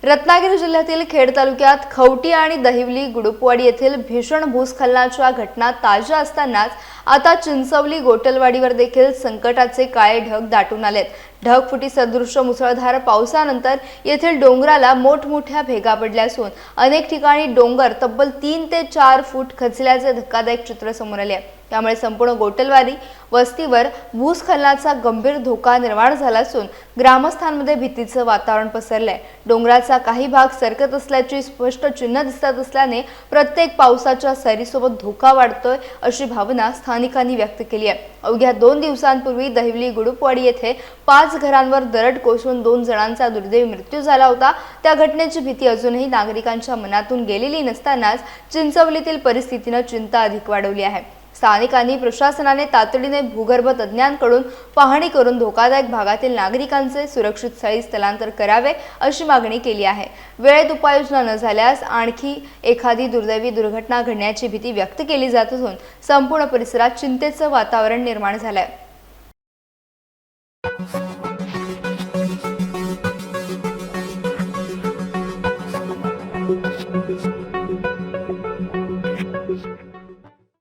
रत्नागिरी जिल्ह्यातील खेड तालुक्यात खवटी आणि दहिवली गुडुपवाडी येथील भीषण भूस्खलनाच्या घटना ताज्या असतानाच आता चिंचवली गोटलवाडीवर देखील संकटाचे काळे ढग दाटून आलेत। ढगफुटी सदृश मुसळधार पावसानंतर येथील डोंगराला मोठमोठ्या भेगा पडल्या असून अनेक ठिकाणी डोंगर तब्बल 3 ते 4 फूट खचल्याचे धक्कादायक चित्र समोर आले आहे। त्यामुळे संपूर्ण गोटलवाडी वस्तीवर भूस्खलनाचा गंभीर धोका निर्माण झाला असून ग्रामस्थांमध्ये भीतीचे वातावरण पसरले आहे। डोंगराचा काही भाग सरकत असल्याची स्पष्ट चिन्ह दिसत असल्याने प्रत्येक पावसाच्या सरीसोबत धोका वाढतोय अशी भावना स्थानिकांनी व्यक्त केली आहे। अवघ्या 2 दिवसांपूर्वी दहिवली गुडुपवाडी येथे 5 घरांवर दरड कोसळून 2 जणांचा दुर्दैवी मृत्यू झाला होता। त्या घटनेची भीती अजूनही नागरिकांच्या मनातून गेलेली नसतानाच चिंचवलीतील परिस्थितीने चिंता अधिक वाढवली आहे। स्थानिकांनी प्रशासनाने तातडीने भूगर्भ तज्ञांकडून पाहणी करून धोकादायक भागातील नागरिकांचे सुरक्षित स्थळी स्थलांतर करावे अशी मागणी केली आहे। वेळेत उपाययोजना न झाल्यास आणखी एखादी दुर्दैवी दुर्घटना घडण्याची भीती व्यक्त केली जात असून संपूर्ण परिसरात चिंतेचे वातावरण निर्माण झाले आहे।